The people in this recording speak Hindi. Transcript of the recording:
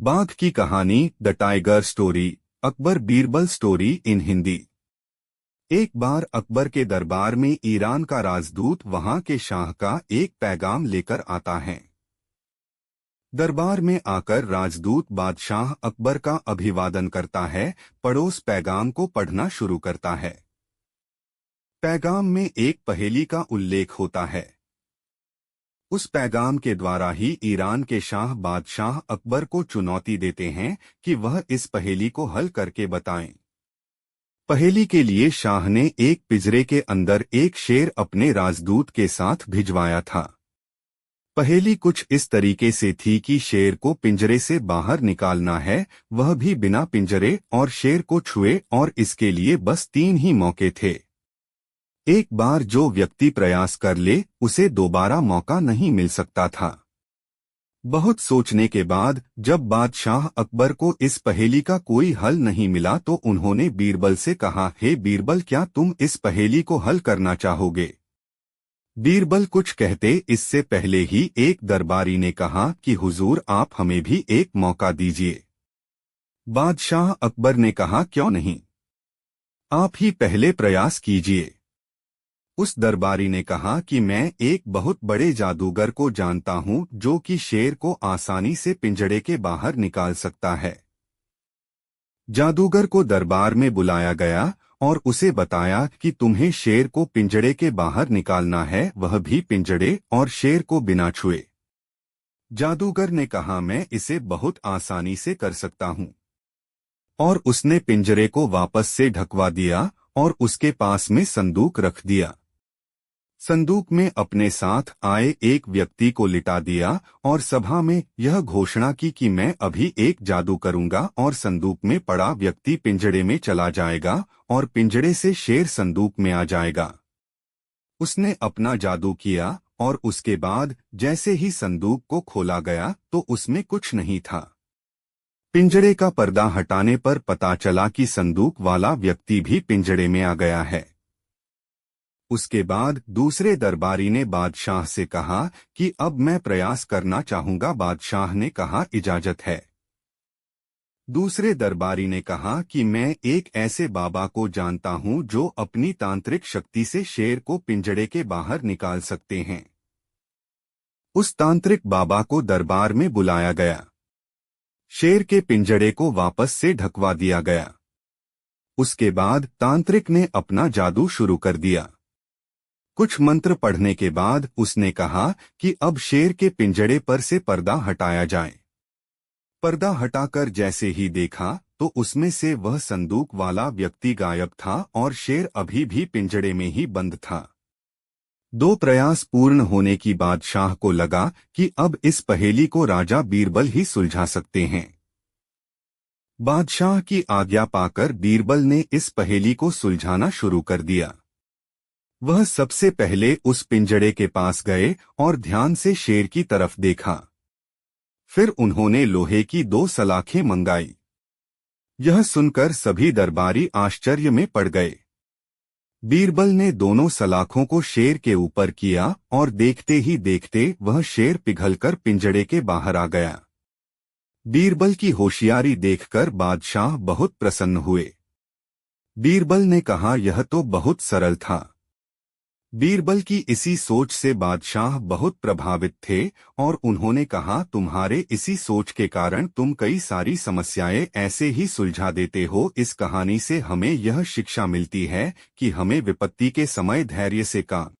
बाघ की कहानी the tiger story, Akbar Birbal story in Hindi. एक बार अकबर के दरबार में ईरान का राजदूत वहां के शाह का एक पैगाम लेकर आता है। दरबार में आकर राजदूत बादशाह अकबर का अभिवादन करता है। पड़ोस पैगाम को पढ़ना शुरू करता है। पैगाम में एक पहेली का उल्लेख होता है। उस पैगाम के द्वारा ही ईरान के शाह बादशाह अकबर को चुनौती देते हैं कि वह इस पहेली को हल करके बताएं। पहेली के लिए शाह ने एक पिंजरे के अंदर एक शेर अपने राजदूत के साथ भिजवाया था। पहेली कुछ इस तरीके से थी कि शेर को पिंजरे से बाहर निकालना है, वह भी बिना पिंजरे और शेर को छुए, और इसके लिए बस 3 ही मौके थे। एक बार जो व्यक्ति प्रयास कर ले उसे दोबारा मौका नहीं मिल सकता था। बहुत सोचने के बाद जब बादशाह अकबर को इस पहेली का कोई हल नहीं मिला तो उन्होंने बीरबल से कहा, हे बीरबल, क्या तुम इस पहेली को हल करना चाहोगे? बीरबल कुछ कहते इससे पहले ही एक दरबारी ने कहा कि हुजूर, आप हमें भी एक मौका दीजिए। बादशाह अकबर ने कहा, क्यों नहीं, आप ही पहले प्रयास कीजिए। उस दरबारी ने कहा कि मैं एक बहुत बड़े जादूगर को जानता हूं जो कि शेर को आसानी से पिंजड़े के बाहर निकाल सकता है। जादूगर को दरबार में बुलाया गया और उसे बताया कि तुम्हें शेर को पिंजड़े के बाहर निकालना है, वह भी पिंजड़े और शेर को बिना छुए। जादूगर ने कहा, मैं इसे बहुत आसानी से कर सकता हूं, और उसने पिंजरे को वापस से ढकवा दिया और उसके पास में संदूक रख दिया। संदूक में अपने साथ आए एक व्यक्ति को लिटा दिया और सभा में यह घोषणा की कि मैं अभी एक जादू करूंगा और संदूक में पड़ा व्यक्ति पिंजड़े में चला जाएगा और पिंजड़े से शेर संदूक में आ जाएगा। उसने अपना जादू किया और उसके बाद जैसे ही संदूक को खोला गया तो उसमें कुछ नहीं था। पिंजड़े का पर्दा हटाने पर पता चला कि संदूक वाला व्यक्ति भी पिंजड़े में आ गया है। उसके बाद दूसरे दरबारी ने बादशाह से कहा कि अब मैं प्रयास करना चाहूंगा। बादशाह ने कहा, इजाजत है। दूसरे दरबारी ने कहा कि मैं एक ऐसे बाबा को जानता हूं जो अपनी तांत्रिक शक्ति से शेर को पिंजड़े के बाहर निकाल सकते हैं। उस तांत्रिक बाबा को दरबार में बुलाया गया। शेर के पिंजड़े को वापस से ढकवा दिया गया। उसके बाद तांत्रिक ने अपना जादू शुरू कर दिया। कुछ मंत्र पढ़ने के बाद उसने कहा कि अब शेर के पिंजड़े पर से पर्दा हटाया जाए। पर्दा हटाकर जैसे ही देखा तो उसमें से वह संदूक वाला व्यक्ति गायब था और शेर अभी भी पिंजड़े में ही बंद था। 2 प्रयास पूर्ण होने की बादशाह को लगा कि अब इस पहेली को राजा बीरबल ही सुलझा सकते हैं। बादशाह की आज्ञा पाकर बीरबल ने इस पहेली को सुलझाना शुरू कर दिया। वह सबसे पहले उस पिंजड़े के पास गए और ध्यान से शेर की तरफ देखा। फिर उन्होंने लोहे की 2 सलाखें मंगाई। यह सुनकर सभी दरबारी आश्चर्य में पड़ गए। बीरबल ने दोनों सलाखों को शेर के ऊपर किया और देखते ही देखते वह शेर पिघलकर पिंजड़े के बाहर आ गया। बीरबल की होशियारी देखकर बादशाह बहुत प्रसन्न हुए। बीरबल ने कहा, यह तो बहुत सरल था। बीरबल की इसी सोच से बादशाह बहुत प्रभावित थे और उन्होंने कहा, तुम्हारे इसी सोच के कारण तुम कई सारी समस्याएं ऐसे ही सुलझा देते हो। इस कहानी से हमें यह शिक्षा मिलती है कि हमें विपत्ति के समय धैर्य से काम